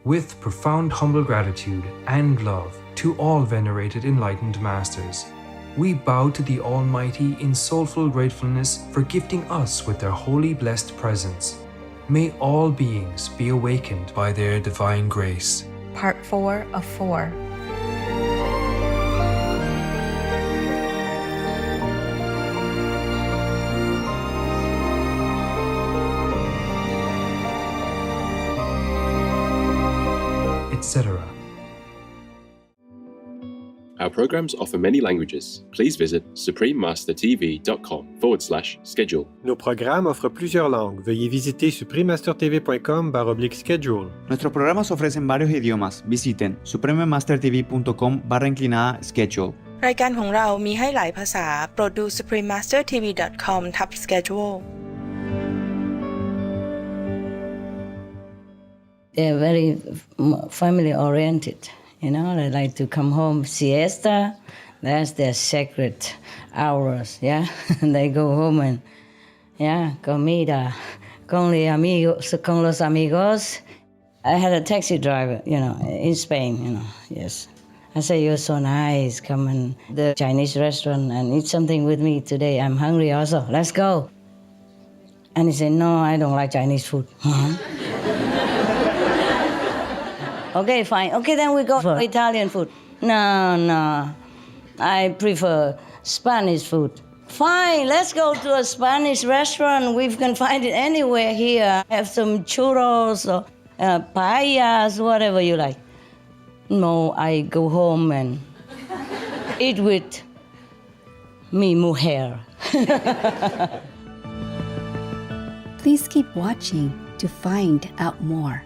with profound humble gratitude and love to all venerated enlightened masters. We bow to the Almighty in soulful gratefulness for gifting us with their holy blessed presence. May all beings be awakened by their divine grace. Part 4 of 4. Etc. Our programs offer many languages. Please visit suprememastertv.com/schedule. Nos programas offrent plusieurs langues. Veuillez visiter suprememastertv.com/schedule. Nuestros programas ofrecen varios idiomas. Visiten suprememastertv.com/schedule. รายการของเรามีให้หลายภาษาโปรดดู suprememastertv.com/schedule They're very family oriented. You know, they like to come home siesta. That's their sacred hours. Yeah, they go home and comida con los amigos. I had a taxi driver, in Spain. Yes. I say, you're so nice. Come in the Chinese restaurant and eat something with me today. I'm hungry also. Let's go. And he said, no, I don't like Chinese food. Okay, fine. Okay, then we go for Italian food. No. I prefer Spanish food. Fine, let's go to a Spanish restaurant. We can find it anywhere here. Have some churros or paellas, whatever you like. No, I go home and eat with mi mujer. Please keep watching to find out more.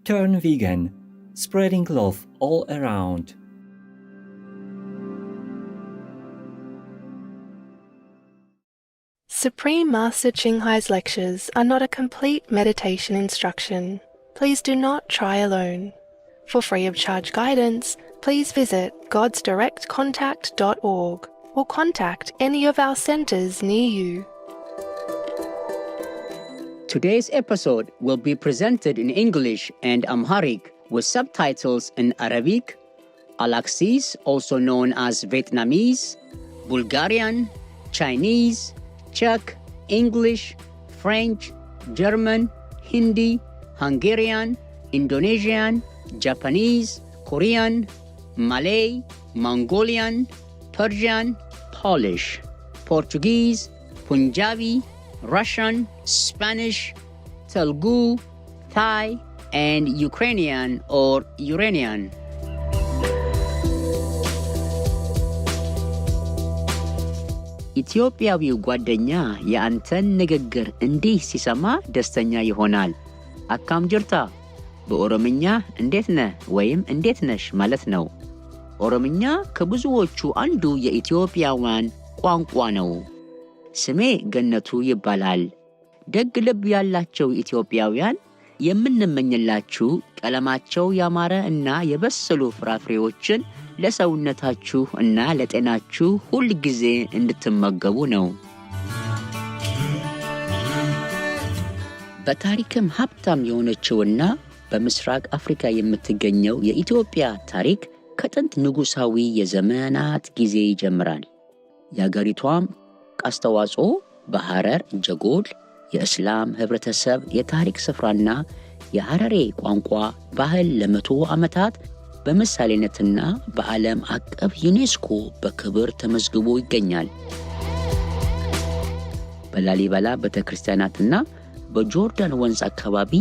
Turn vegan, spreading love all around. Supreme Master Ching Hai's lectures are not a complete meditation instruction. Please do not try alone. For free of charge guidance, please visit godsdirectcontact.org or contact any of our centers near you. Today's episode will be presented in English and Amharic with subtitles in Arabic, Alaksis, also known as Vietnamese, Bulgarian, Chinese, Czech, English, French, German, Hindi, Hungarian, Indonesian, Japanese, Korean, Malay, Mongolian, Persian, Polish, Portuguese, Punjabi, Russian, Spanish, Telugu, Thai, and Ukrainian or Uranian. ኢትዮጵያዊው ጓደኛ የአንተን ንግግር እንዲህ ሲሰማ ደስተኛ ይሆናል። አካም ጅርታ በኦሮምኛ እንዴት ነህ ወይም እንዴት ነሽ ማለት ነው። ኦሮምኛ ከብዙዎቹ አንዱ የኢትዮጵያውያን ቋንቋ ነው። ስሜ ገነቱ ይባላል። ደግ ልብ ያላቸው ኢትዮጵያውያን የምንመኝላችሁ ቀለማቸው ያማረ እና የበሰሉ ፍራፍሬዎችን ለሰውነታችሁ እና ለጤናችሁ ሁሉ ጊዜ እንድትመገቡ ነው። በታሪክም ሀብታም የሆነችውና በምስራቅ አፍሪካ የምትገኘው የኢትዮጵያ ታሪክ ከጥንት ንጉሳዊ የዘመናት ጊዜ ይጀምራል። የአገሪቷም አስተዋጽኦ በሐረር ጀጎል የእስላም ህብረተሰብ የታሪክ ስፍራና የሐረሬ ቋንቋ ባህል ለመቶ ዓመታት በምሳሌነትና በዓለም አቀፍ ዩኔስኮ በክብር ተመዝግቦ ይገኛል። በላሊበላ ቤተክርስቲያናትና በጆርዳን ወንዝ አካባቢ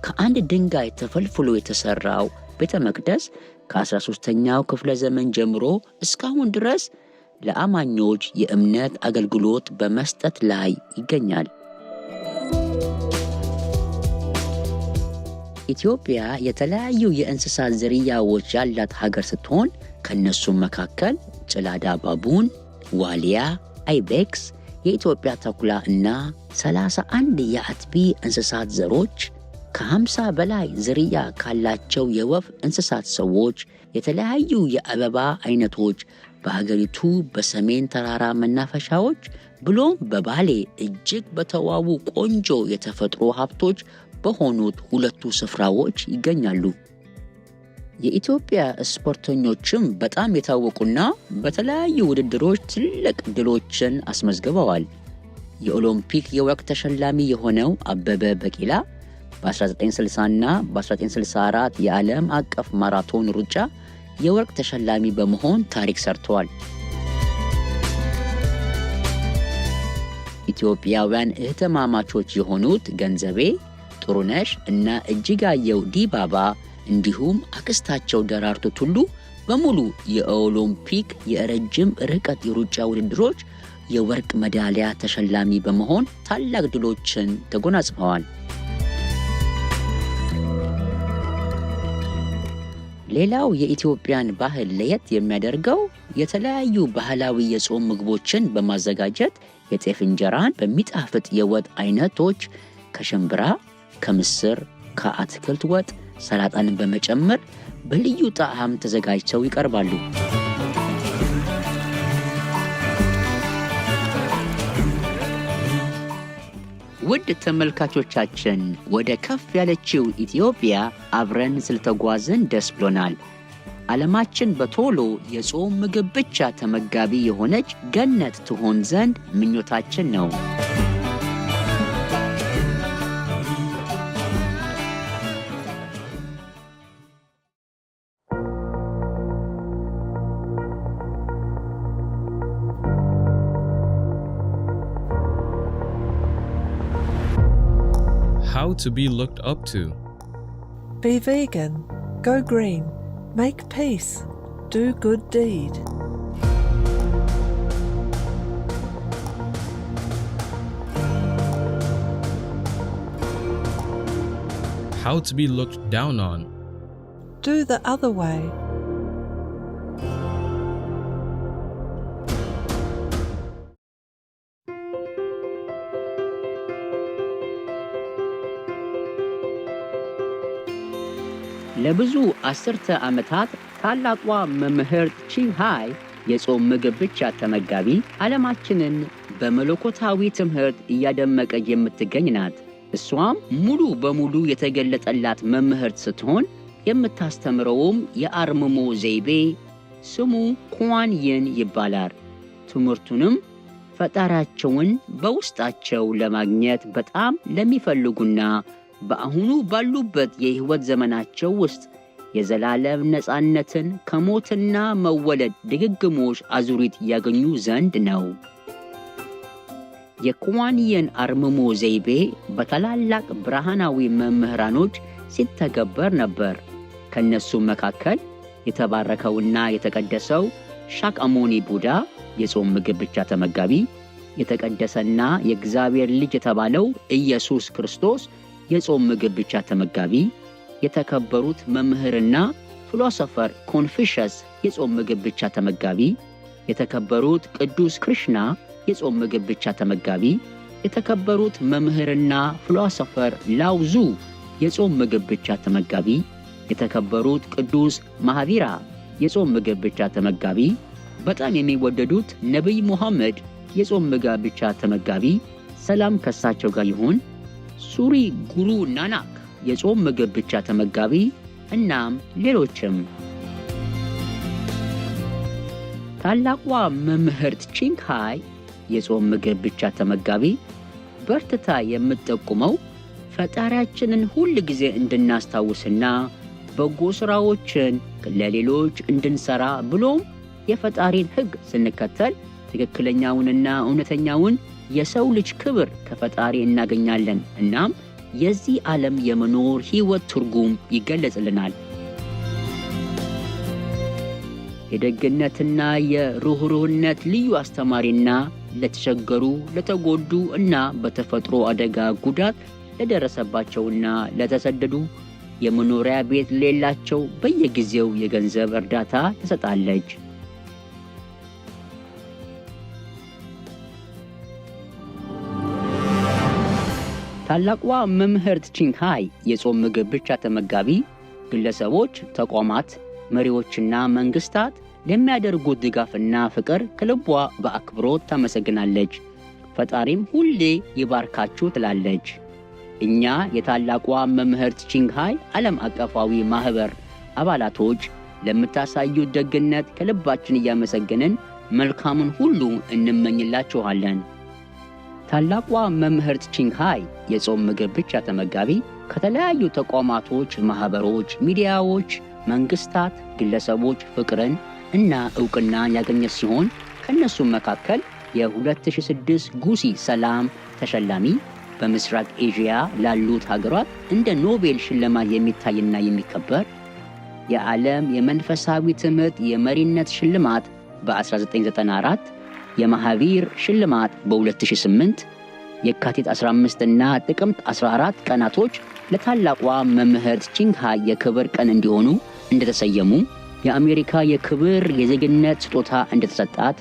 ከአንድ ድንጋይ ተፈልፍሎ የተሰራው ቤተ መቅደስ ከ13ኛው ክፍለ ዘመን ጀምሮ እስካሁን ድረስ ለአማኞች የእምነት አገልግሎት በመስጠት ላይ ይገኛል። ኢትዮጵያ የተለያዩ የእንስሳት ዝርያዎች ያላት ሀገር ስትሆን ከነሱም መካከል ጭላዳ ባቡን፣ ዋሊያ፣ አይቤክስ፣ የኢትዮጵያ ተኩላ እና 31 የአጥቢ እንስሳት ዘሮች ከ50 በላይ ዝርያ ካላቸው የወፍ እንስሳት ሰዎች የተለያዩ የአበባ አይነቶች በሀገሪቱ በሰሜን ተራራ መናፈሻዎች ብሎም በባሌ እጅግ በተዋቡ ቆንጆ የተፈጥሮ ሀብቶች በሆኑት ሁለቱ ስፍራዎች ይገኛሉ። የኢትዮጵያ ስፖርተኞችም በጣም የታወቁና በተለያዩ ውድድሮች ትልቅ ድሎችን አስመዝግበዋል። የኦሎምፒክ የወርቅ ተሸላሚ የሆነው አበበ ቢቂላ በ1960 እና በ1964 የዓለም አቀፍ ማራቶን ሩጫ የወርቅ ተሸላሚ በመሆን ታሪክ ሰርተዋል። ኢትዮጵያውያን እህትማማቾች የሆኑት ገንዘቤ ጥሩነሽ እና እጅጋየሁ ዲባባ እንዲሁም አክስታቸው ደራርቱ ቱሉ በሙሉ የኦሎምፒክ የረጅም ርቀት የሩጫ ውድድሮች የወርቅ ሜዳሊያ ተሸላሚ በመሆን ታላቅ ድሎችን ተጎናጽፈዋል። ሌላው የኢትዮጵያን ባህል ለየት የሚያደርገው የተለያዩ ባህላዊ የጾም ምግቦችን በማዘጋጀት የጤፍ እንጀራን በሚጣፍጥ የወጥ አይነቶች ከሽምብራ፣ ከምስር፣ ከአትክልት ወጥ፣ ሰላጣን በመጨመር በልዩ ጣዕም ተዘጋጅተው ይቀርባሉ። ውድ ተመልካቾቻችን ወደ ከፍ ያለችው ኢትዮጵያ አብረን ስለተጓዝን ደስ ብሎናል። ዓለማችን በቶሎ የጾም ምግብ ብቻ ተመጋቢ የሆነች ገነት ትሆን ዘንድ ምኞታችን ነው። How to be looked up to. Be vegan, go green, make peace, do good deed. How to be looked down on. Do the other way. ለብዙ አስርተ ዓመታት ታላቋ መምህርት ቺንግሃይ የጾም ምግብ ብቻ ተመጋቢ ዓለማችንን በመለኮታዊ ትምህርት እያደመቀች የምትገኝ ናት። እሷም ሙሉ በሙሉ የተገለጠላት መምህርት ስትሆን የምታስተምረውም የአርምሞ ዘይቤ ስሙ ኩዋንይን ይባላል። ትምህርቱንም ፈጣሪያቸውን በውስጣቸው ለማግኘት በጣም ለሚፈልጉና በአሁኑ ባሉበት የሕይወት ዘመናቸው ውስጥ የዘላለም ነፃነትን ከሞትና መወለድ ድግግሞሽ አዙሪት ያገኙ ዘንድ ነው። የኩዋንይን አርምሞ ዘይቤ በታላላቅ ብርሃናዊ መምህራኖች ሲተገበር ነበር። ከነሱም መካከል የተባረከውና የተቀደሰው ሻክያሙኒ ቡዳ የጾም ምግብ ብቻ ተመጋቢ፣ የተቀደሰና የእግዚአብሔር ልጅ የተባለው ኢየሱስ ክርስቶስ የጾም ምግብ ብቻ ተመጋቢ፣ የተከበሩት መምህርና ፊሎሶፈር ኮንፊሸስ የጾም ምግብ ብቻ ተመጋቢ፣ የተከበሩት ቅዱስ ክርሽና የጾም ምግብ ብቻ ተመጋቢ፣ የተከበሩት መምህርና ፊሎሶፈር ላውዙ የጾም ምግብ ብቻ ተመጋቢ፣ የተከበሩት ቅዱስ ማህቪራ የጾም ምግብ ብቻ ተመጋቢ፣ በጣም የሚወደዱት ነቢይ ሙሐመድ የጾም ምግብ ብቻ ተመጋቢ፣ ሰላም ከሳቸው ጋር ይሁን፣ ሱሪ ጉሩ ናናክ የጾም ምግብ ብቻ ተመጋቢ እናም ሌሎችም። ታላቋ መምህርት ቺንግሃይ የጾም ምግብ ብቻ ተመጋቢ በርትታ የምትጠቁመው ፈጣሪያችንን ሁል ጊዜ እንድናስታውስና በጎ ሥራዎችን ለሌሎች እንድንሰራ ብሎም የፈጣሪን ሕግ ስንከተል ትክክለኛውንና እውነተኛውን የሰው ልጅ ክብር ከፈጣሪ እናገኛለን። እናም የዚህ ዓለም የመኖር ሕይወት ትርጉም ይገለጽልናል። የደግነትና የሩህሩህነት ልዩ አስተማሪና ለተቸገሩ፣ ለተጎዱ እና በተፈጥሮ አደጋ ጉዳት ለደረሰባቸውና ለተሰደዱ የመኖሪያ ቤት ለሌላቸው በየጊዜው የገንዘብ እርዳታ ትሰጣለች። ታላቋ መምህርት ቺንግሃይ የጾም ምግብ ብቻ ተመጋቢ ግለሰቦች፣ ተቋማት፣ መሪዎችና መንግስታት ለሚያደርጉት ድጋፍና ፍቅር ከልቧ በአክብሮት ታመሰግናለች። ፈጣሪም ሁሌ ይባርካችሁ ትላለች። እኛ የታላቋ መምህርት ቺንግሃይ ዓለም አቀፋዊ ማህበር አባላቶች ለምታሳዩት ደግነት ከልባችን እያመሰገንን መልካሙን ሁሉ እንመኝላችኋለን። ታላቋ መምህርት ቺንግሃይ የጾም ምግብ ብቻ ተመጋቢ ከተለያዩ ተቋማቶች፣ ማህበሮች፣ ሚዲያዎች፣ መንግስታት፣ ግለሰቦች ፍቅርን እና ዕውቅናን ያገኘች ሲሆን ከነሱም መካከል የ2006 ጉሲ ሰላም ተሸላሚ በምስራቅ ኤዥያ ላሉት ሀገራት እንደ ኖቤል ሽልማት የሚታይና የሚከበር የዓለም የመንፈሳዊ ትምህርት የመሪነት ሽልማት በ1994 የማህቪር ሽልማት በ2008 የካቲት 15 እና ጥቅምት 14 ቀናቶች ለታላቋ መምህርት ቺንግሃይ የክብር ቀን እንዲሆኑ እንደተሰየሙ የአሜሪካ የክብር የዜግነት ስጦታ እንደተሰጣት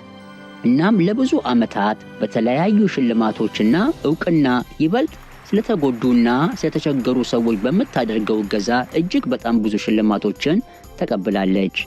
እናም ለብዙ ዓመታት በተለያዩ ሽልማቶችና ዕውቅና ይበልጥ ስለተጎዱና ስለተቸገሩ ሰዎች በመታደርገው እገዛ እጅግ በጣም ብዙ ሽልማቶችን ተቀብላለች።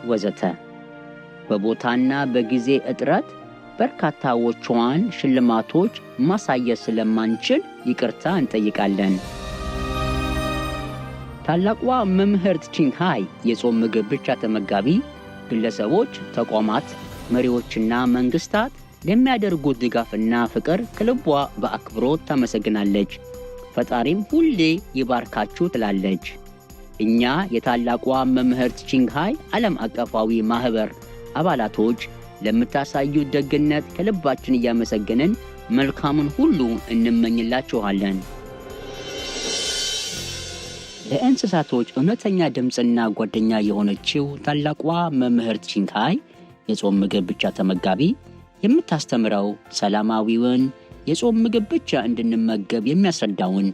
ወዘተ በቦታና በጊዜ እጥረት በርካታዎቿን ሽልማቶች ማሳየት ስለማንችል ይቅርታ እንጠይቃለን። ታላቋ መምህርት ቺንግሃይ የጾም ምግብ ብቻ ተመጋቢ ግለሰቦች፣ ተቋማት፣ መሪዎችና መንግስታት ለሚያደርጉት ድጋፍና ፍቅር ከልቧ በአክብሮት ታመሰግናለች። ፈጣሪም ሁሌ ይባርካችሁ ትላለች። እኛ የታላቋ መምህርት ቺንግሃይ ዓለም አቀፋዊ ማህበር አባላቶች ለምታሳዩት ደግነት ከልባችን እያመሰገንን መልካሙን ሁሉ እንመኝላችኋለን። ለእንስሳቶች እውነተኛ ድምፅና ጓደኛ የሆነችው ታላቋ መምህርት ቺንግሃይ የጾም ምግብ ብቻ ተመጋቢ የምታስተምረው ሰላማዊውን የጾም ምግብ ብቻ እንድንመገብ የሚያስረዳውን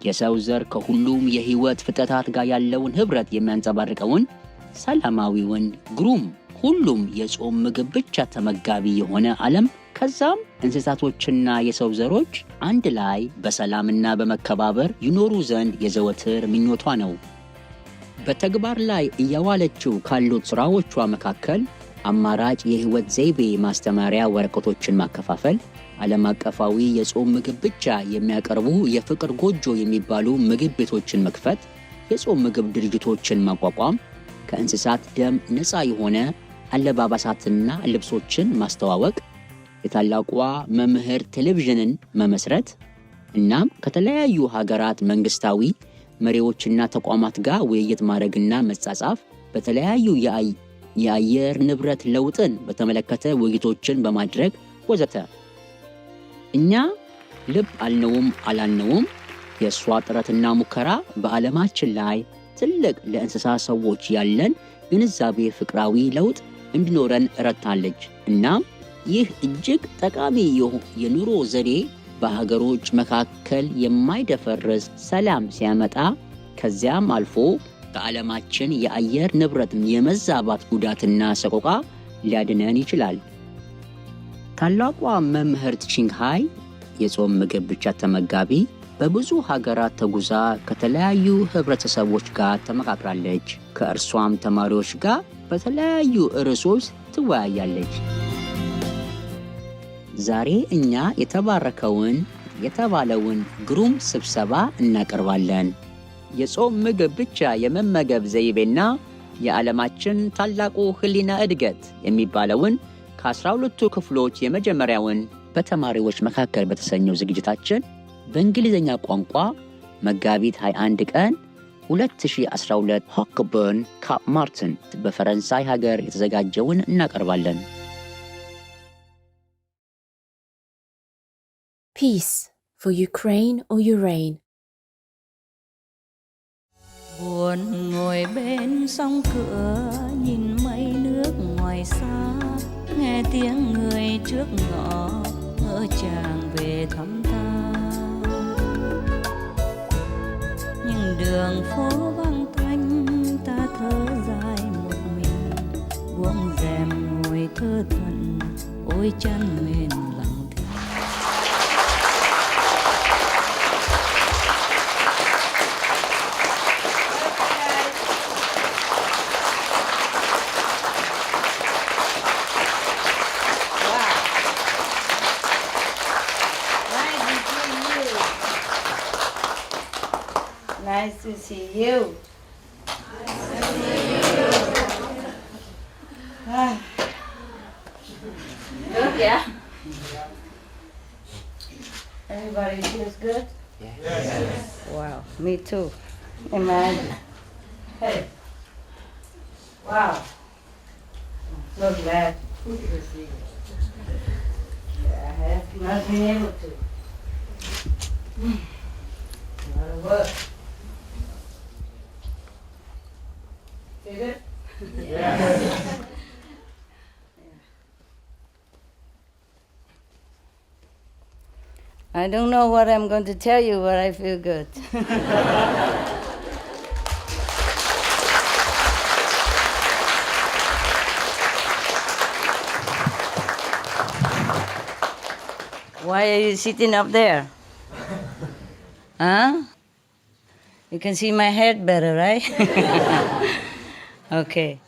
የሰው ዘር ከሁሉም የህይወት ፍጥረታት ጋር ያለውን ህብረት የሚያንጸባርቀውን ሰላማዊውን ግሩም ሁሉም የጾም ምግብ ብቻ ተመጋቢ የሆነ ዓለም ከዛም እንስሳቶችና የሰው ዘሮች አንድ ላይ በሰላምና በመከባበር ይኖሩ ዘንድ የዘወትር ምኞቷ ነው። በተግባር ላይ እያዋለችው ካሉት ሥራዎቿ መካከል አማራጭ የህይወት ዘይቤ ማስተማሪያ ወረቀቶችን ማከፋፈል፣ ዓለም አቀፋዊ የጾም ምግብ ብቻ የሚያቀርቡ የፍቅር ጎጆ የሚባሉ ምግብ ቤቶችን መክፈት፣ የጾም ምግብ ድርጅቶችን ማቋቋም፣ ከእንስሳት ደም ነፃ የሆነ አለባበሳትና ልብሶችን ማስተዋወቅ፣ የታላቋ መምህር ቴሌቪዥንን መመስረት እናም ከተለያዩ ሀገራት መንግስታዊ መሪዎችና ተቋማት ጋር ውይይት ማድረግና መጻጻፍ፣ በተለያዩ የአየር ንብረት ለውጥን በተመለከተ ውይይቶችን በማድረግ ወዘተ። እኛ ልብ አልነውም የእሷ ጥረትና ሙከራ በዓለማችን ላይ ትልቅ ለእንስሳ ሰዎች ያለን ግንዛቤ ፍቅራዊ ለውጥ እንዲኖረን ረድታለች። እናም ይህ እጅግ ጠቃሚ የኑሮ ዘዴ በሀገሮች መካከል የማይደፈርስ ሰላም ሲያመጣ ከዚያም አልፎ ከዓለማችን የአየር ንብረት የመዛባት ጉዳትና ሰቆቃ ሊያድነን ይችላል። ታላቋ መምህርት ቺንግሃይ የጾም ምግብ ብቻ ተመጋቢ በብዙ ሀገራት ተጉዛ ከተለያዩ ህብረተሰቦች ጋር ተመካክራለች። ከእርሷም ተማሪዎች ጋር በተለያዩ ርዕሶች ትወያያለች። ዛሬ እኛ የተባለውን ግሩም ስብሰባ እናቀርባለን። የጾም ምግብ ብቻ የመመገብ ዘይቤና የዓለማችን ታላቁ ህሊና እድገት የሚባለውን ከ12ቱ ክፍሎች የመጀመሪያውን በተማሪዎች መካከል በተሰኘው ዝግጅታችን በእንግሊዝኛ ቋንቋ መጋቢት 21 ቀን 2012 ሆክበርን ካፕ ማርትን በፈረንሳይ ሀገር የተዘጋጀውን እናቀርባለን። Peace for Ukraine or Ukraine. Buồn ngồi bên sông cửa nhìn mây nước ngoài xa, nghe tiếng người trước ngõ ngỡ chàng về thăm ta. Nhưng đường phố vắng tanh ta thở dài một mình, buông rèm ngồi thơ thẩn ôi chân mền lặng. Nice to see you. Good, yeah? Everybody feels good? Yes. Wow, me too. Imagine. Hey. Wow. So glad. I have not been able to. A lot of work. Feel it? Yes. I don't know what I'm going to tell you, but I feel good. Why are you sitting up there? Huh? You can see my head better, right? Okay.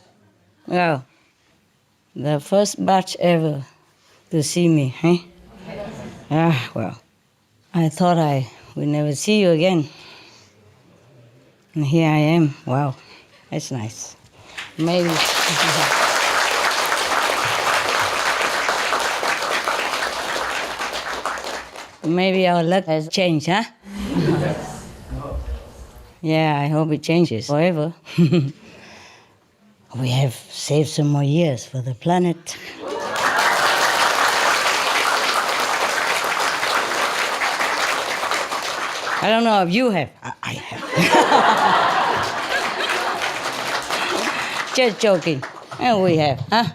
Well, the first batch ever to see me, eh? Well, I thought I would never see you again. And here I am. Wow, that's nice. Maybe. Maybe our luck has changed, huh? Yeah, I hope it changes forever. We have saved some more years for the planet. I don't know if you have. I have. Just joking. And we have, huh?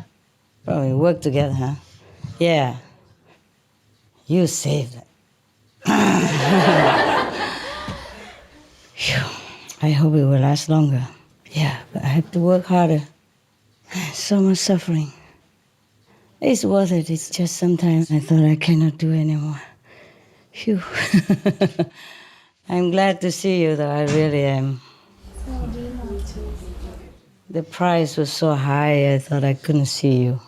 Probably work together, huh? Yeah. You saved it. I hope it will last longer. Yeah, but I have to work harder. So much suffering. It's worth it. It's just sometimes I thought I cannot do anymore. Phew. I'm glad to see you, though. I really am. The price was so high, I thought I couldn't see you.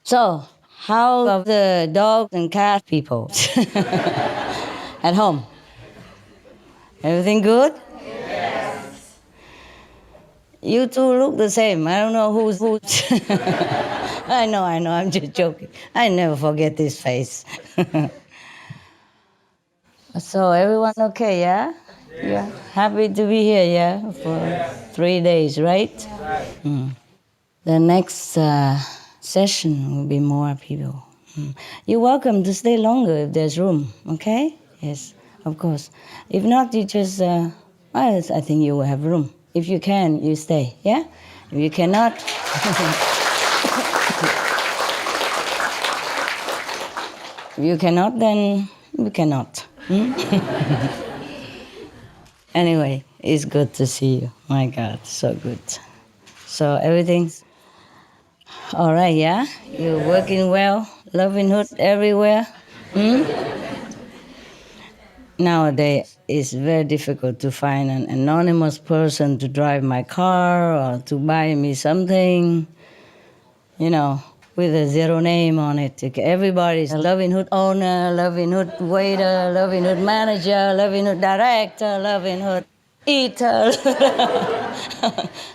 So, how are the dogs and cat people at home? Everything good? Yes. You two look the same. I don't know who's. I know, I'm just joking. I never forget this face. So everyone okay, yeah? Yeah. Happy to be here, yeah? For 3 days, right? Mm. The next session will be more people. You're welcome to stay longer if there's room, okay? Yes, of course. If not, you just, I think you will have room. If you can, you stay, yeah? If you cannot, if you cannot, then you cannot. Anyway, it's good to see you. My God, so good. So everything's all right, yeah? You're working well, loving hood everywhere. Nowadays, it's very difficult to find an anonymous person to drive my car or to buy me something, with a zero name on it. Everybody's a Loving Hood owner, Loving Hood waiter, Loving Hood manager, Loving Hood director, Loving Hood eater,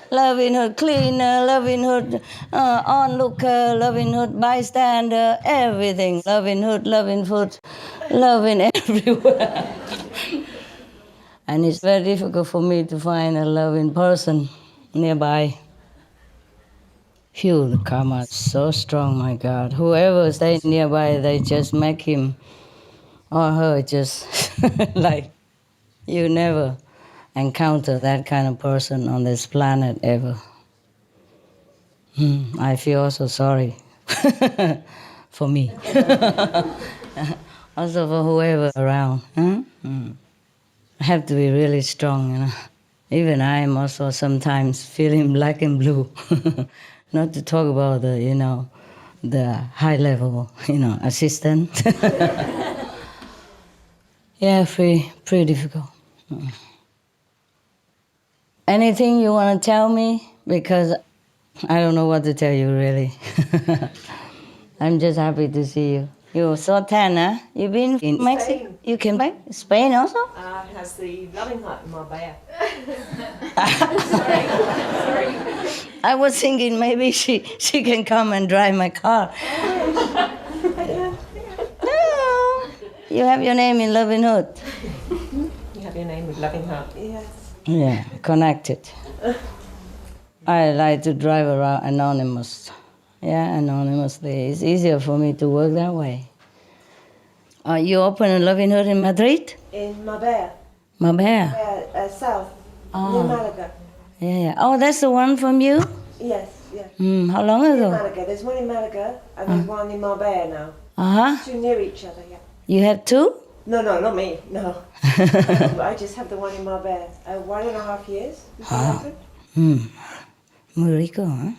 Loving Hood cleaner, Loving Hood onlooker, Loving Hood bystander, everything. Loving Hood, loving food, loving everywhere. And it's very difficult for me to find a loving person nearby. Phew, the karma is so strong, my God. Whoever stays nearby, they just make him or her just like you never encounter that kind of person on this planet ever. I feel also sorry for me. Also for whoever around. I have to be really strong, Even I am also sometimes feeling black and blue. Not to talk about the high level, assistant. Yeah, pretty difficult. Anything you want to tell me? Because I don't know what to tell you, really. I'm just happy to see you. You're so tan, huh? You've been in Mexico? You came back? Spain also? Has the loving heart in my bag. Sorry. I was thinking maybe she can come and drive my car. No. You have your name in Loving Hood. You have your name with loving heart. Yes. Yeah, connected. I like to drive around anonymous. Yeah, anonymously. It's easier for me to work that way. You open a Loving Hood in Madrid? In Marbella. Marbella? South, near Malaga. Yeah. Oh, that's the one from you? Yes, yeah. How long ago? Malaga. There's one in Malaga and there's one in Marbella now. Uh-huh. Two near each other, yeah. You have two? No, not me, no. I just have the one in Marbella. 1.5 years before I opened. Muy rico, huh?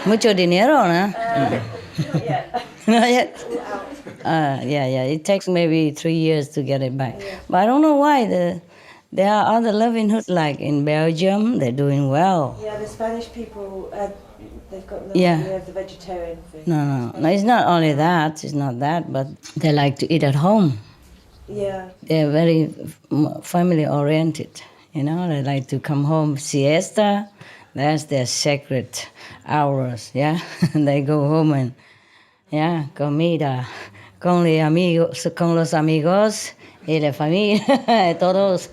Mucho dinero, ¿no? Not yet. Not yet? Yeah. It takes maybe 3 years to get it back. Yeah. But I don't know why. There are other Loving Hood, like in Belgium, they're doing well. Yeah, the Spanish people, they've got the vegetarian food. No, it's not only that. It's not that, but they like to eat at home. Yeah. They're very family-oriented, They like to come home, siesta. That's their sacred hours, yeah? They go home and, comida, con los amigos y la familia, todos.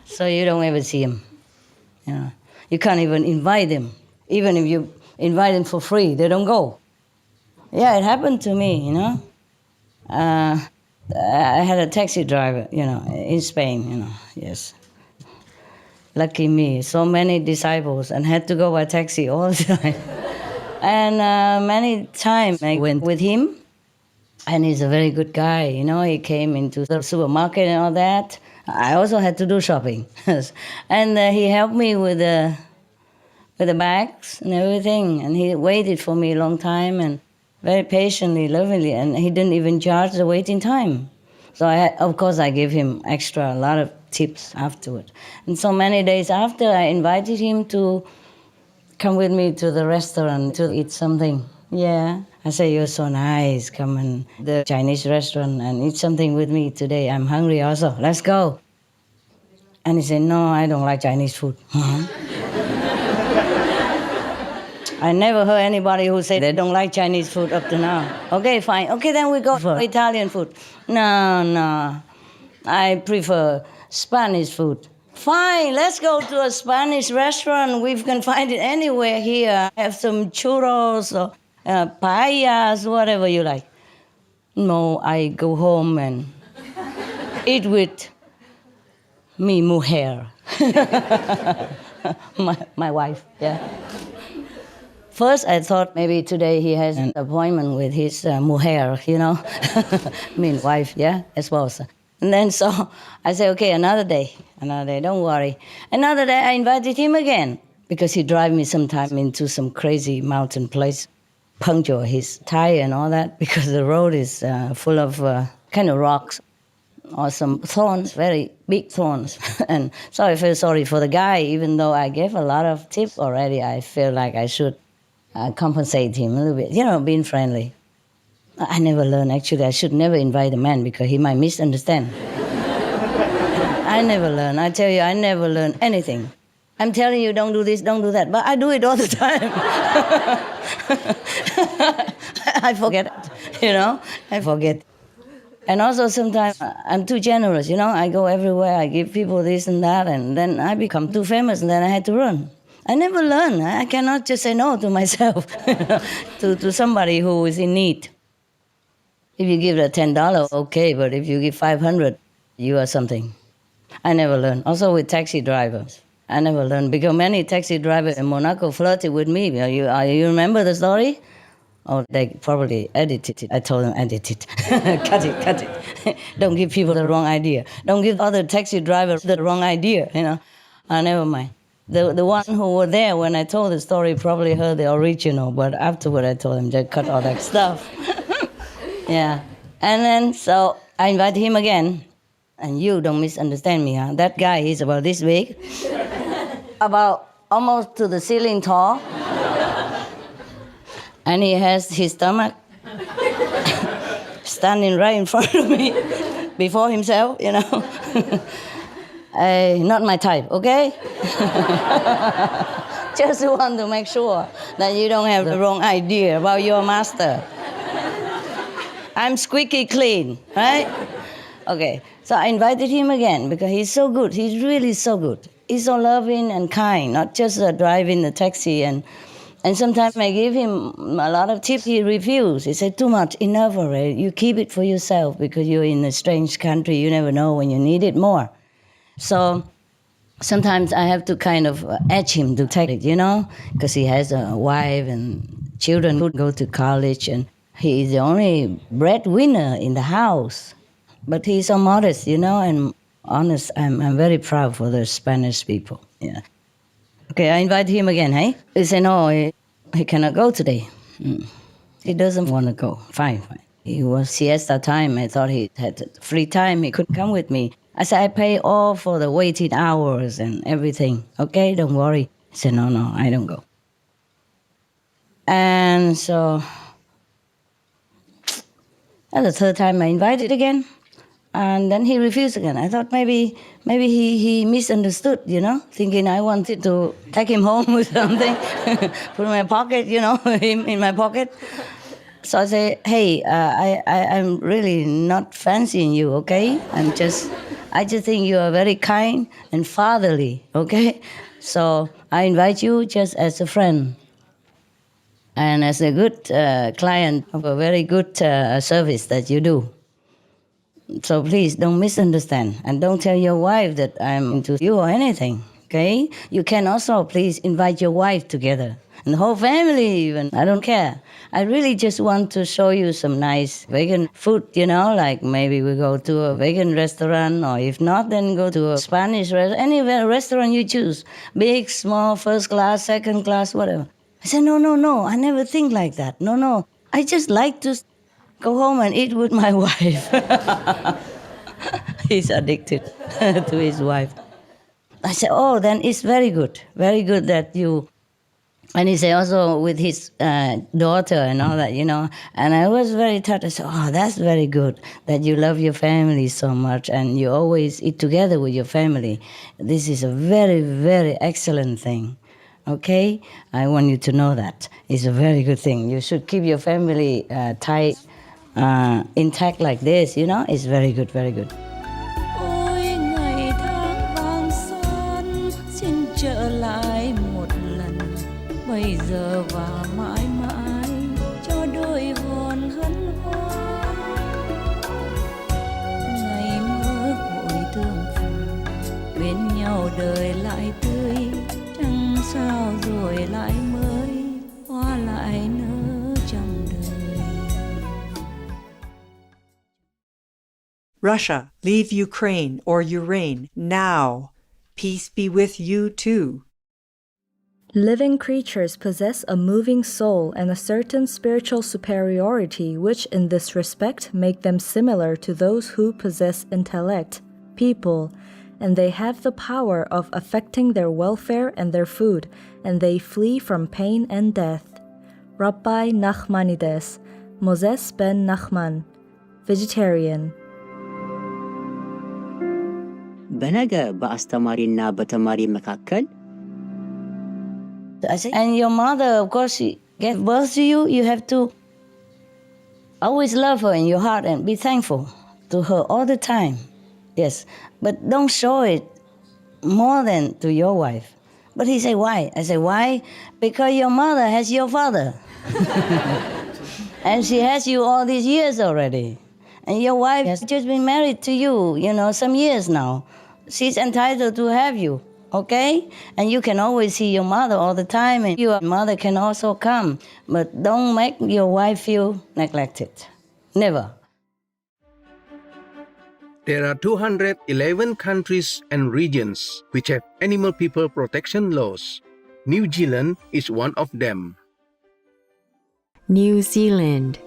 So you don't ever see them, You can't even invite them. Even if you invite them for free, they don't go. Yeah, it happened to me, I had a taxi driver, in Spain, yes. Lucky me, so many disciples, and had to go by taxi all the time. And many times I went with him, and he's a very good guy, He came into the supermarket and all that. I also had to do shopping, and he helped me with the bags and everything. And he waited for me a long time, and very patiently, lovingly, and he didn't even charge the waiting time. So of course I gave him a lot of tips afterward. And so many days after, I invited him to come with me to the restaurant to eat something. Yeah. I said, you're so nice. Come in the Chinese restaurant and eat something with me today. I'm hungry also. Let's go. And he said, no, I don't like Chinese food. I never heard anybody who said they don't like Chinese food up to now. Okay, fine. Okay, then we go for Italian food. No. I prefer Spanish food. Fine, let's go to a Spanish restaurant. We can find it anywhere here. Have some churros or paellas, whatever you like. No, I go home and eat with mi mujer. my wife, yeah. First, I thought maybe today he has an appointment with his mujer, mean wife, yeah, esposa. And then so I said, okay, another day, don't worry. Another day I invited him again because he drive me sometime into some crazy mountain place, puncture his tire and all that because the road is full of kind of rocks or some thorns, very big thorns. And so I feel sorry for the guy, even though I gave a lot of tips already. I feel like I should compensate him a little bit, being friendly. I never learned, actually. I should never invite a man because he might misunderstand. I never learn. I tell you, I never learn anything. I'm telling you, don't do this, don't do that. But I do it all the time. I forget it, I forget. And also sometimes I'm too generous, I go everywhere, I give people this and that, and then I become too famous, and then I had to run. I never learn. I cannot just say no to myself, to somebody who is in need. If you give it $10, okay, but if you give 500, you are something. I never learn. Also with taxi drivers, I never learn because many taxi drivers in Monaco flirted with me. You remember the story? Oh, they probably edited it. I told them, edit it. Cut it. Don't give people the wrong idea. Don't give other taxi drivers the wrong idea, Never mind. The one who were there when I told the story probably heard the original, but afterward I told them just cut all that stuff. Yeah. And then, so I invited him again. And you don't misunderstand me, huh? That guy, he's about this big. About almost to the ceiling tall. And he has his stomach standing right in front of me before himself, Not my type, okay? Just want to make sure that you don't have the wrong idea about your master. I'm squeaky clean, right? Okay, so I invited him again because he's so good. He's really so good. He's so loving and kind, not just driving the taxi. And sometimes I give him a lot of tips. He refused. He said, too much, enough already. You keep it for yourself because you're in a strange country. You never know when you need it more. So sometimes I have to kind of edge him to take it, because he has a wife and children who go to college, and he is the only breadwinner in the house. But he's so modest, and honest. I'm very proud for the Spanish people. Yeah. Okay, I invite him again, hey? He said, no, he cannot go today. He doesn't want to go. Fine. It was siesta time. I thought he had free time. He could come with me. I said, I pay all for the waiting hours and everything. Okay, don't worry. He said, no, I don't go. And so, that's the third time I invited again. And then he refused again. I thought maybe he misunderstood, thinking I wanted to take him home with something, put in my pocket, him in my pocket. So I say, hey, I'm really not fancying you, okay? I just think you are very kind and fatherly, okay? So I invite you just as a friend and as a good client of a very good service that you do. So please don't misunderstand and don't tell your wife that I'm into you or anything, okay? You can also please invite your wife together and the whole family even. I don't care. I really just want to show you some nice vegan food, like maybe we go to a vegan restaurant, or if not, then go to a Spanish restaurant, any restaurant you choose, big, small, first class, second class, whatever. I said, no, I never think like that. No, I just like to go home and eat with my wife. He's addicted to his wife. I said, oh, then it's very good that you And he said also with his daughter and all that, And I was very touched. I said, oh, that's very good that you love your family so much and you always eat together with your family. This is a very, very excellent thing. Okay? I want you to know that. It's a very good thing. You should keep your family tight, intact like this, It's very good, very good. Ôi ngày tháng vang son, xin trở lại một lần, bây giờ và mãi mãi cho đôi hồn hân hoan. Ngày mơ hội tương phùng, bên nhau đời lại tươi, trăng sao rồi lại mới, hoa lại nở trong đời. Russia, leave Ukraine or Ukraine now. Peace be with you too. Living creatures possess a moving soul and a certain spiritual superiority which in this respect make them similar to those who possess intellect, people, and they have the power of affecting their welfare and their food, and they flee from pain and death. Rabbi Nachmanides, Moses ben Nachman, vegetarian. በነገ በአስተማሪና በተማሪ መካከል I say, and your mother, of course, she gave birth to you. You have to always love her in your heart and be thankful to her all the time. Yes, but don't show it more than to your wife. But he said, why? I said, why? Because your mother has your father. And she has you all these years already. And your wife has just been married to you, some years now. She's entitled to have you, okay? And you can always see your mother all the time, and your mother can also come. But don't make your wife feel neglected. Never. There are 211 countries and regions which have animal people protection laws. New Zealand is one of them. New Zealand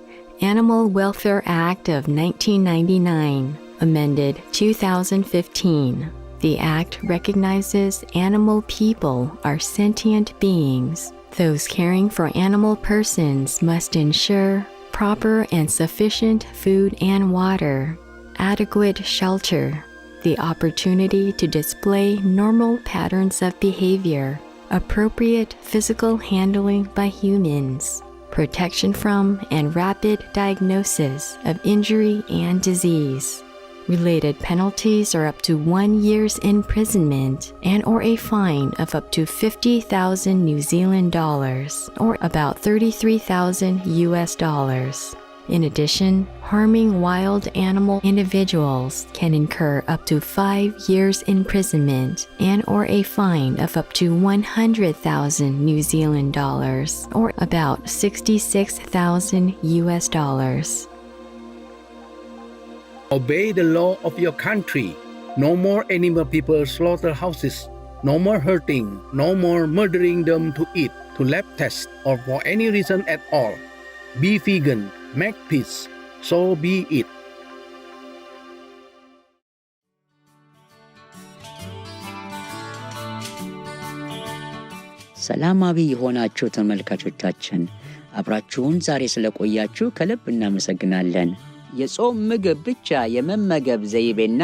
Animal Welfare Act of 1999, amended 2015. The Act recognizes animal people are sentient beings. Those caring for animal persons must ensure proper and sufficient food and water, adequate shelter, the opportunity to display normal patterns of behavior, appropriate physical handling by humans, protection from and rapid diagnosis of injury and disease. Related penalties are up to 1 year's imprisonment and or a fine of up to 50,000 New Zealand dollars or about 33,000 US dollars. In addition, harming wild animal individuals can incur up to 5 years imprisonment and or a fine of up to 100,000 New Zealand dollars or about 66,000 US dollars. Obey the law of your country. No more animal people slaughterhouses. No more hurting. No more murdering them to eat, to lab test, or for any reason at all. Be vegan. Make peace. So be it. ሰላማዊ የሆናችሁ ተመልካቾቻችን አብራችሁን ዛሬ ስለቆያችሁ ከልብ እናመሰግናለን። የጾም ምግብ ብቻ የመመገብ ዘይቤና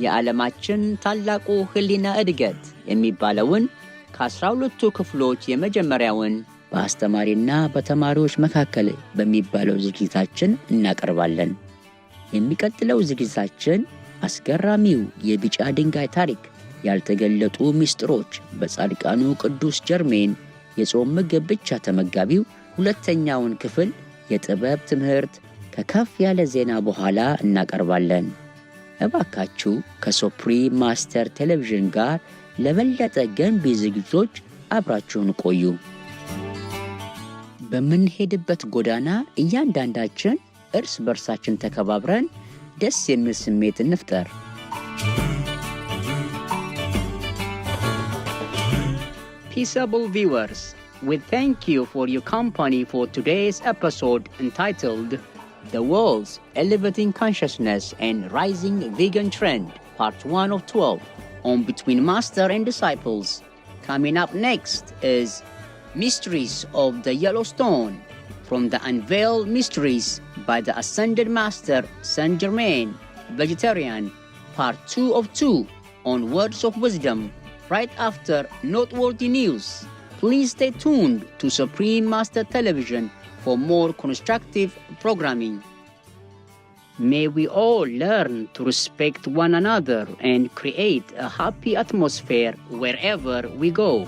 የዓለማችን ታላቁ ህሊና እድገት የሚባለውን ከ12ቱ ክፍሎች የመጀመሪያውን በአስተማሪና በተማሪዎች መካከል በሚባለው ዝግጅታችን እናቀርባለን። የሚቀጥለው ዝግጅታችን አስገራሚው የቢጫ ድንጋይ ታሪክ፣ ያልተገለጡ ምስጢሮች በጻድቃኑ ቅዱስ ጀርሜን የጾም ምግብ ብቻ ተመጋቢው ሁለተኛውን ክፍል የጥበብ ትምህርት ከከፍ ያለ ዜና በኋላ እናቀርባለን። እባካችሁ ከሱፕሪም ማስተር ቴሌቪዥን ጋር ለበለጠ ገንቢ ዝግጅቶች አብራችሁን ቆዩ። በምንሄድበት ጎዳና እያንዳንዳችን እርስ በርሳችን ተከባብረን ደስ የሚል ስሜት እንፍጠር። Peaceable viewers, we thank you for your company for today's episode entitled The World's Elevating Consciousness and Rising Vegan Trend, Part 1 of 12, on Between Master and Disciples. Coming up next is Mysteries of the Yellowstone, from the Unveiled Mysteries by the Ascended Master Saint Germain, Vegetarian, Part 2 of 2 on Words of Wisdom, right after Noteworthy News. Please stay tuned to Supreme Master Television for more constructive programming. May we all learn to respect one another and create a happy atmosphere wherever we go.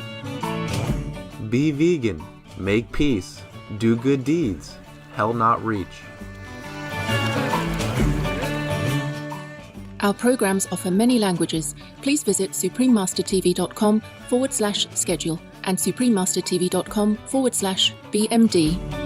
Be vegan, make peace, do good deeds, hell not reach. Our programs offer many languages. Please visit suprememastertv.com/schedule and suprememastertv.com/BMD.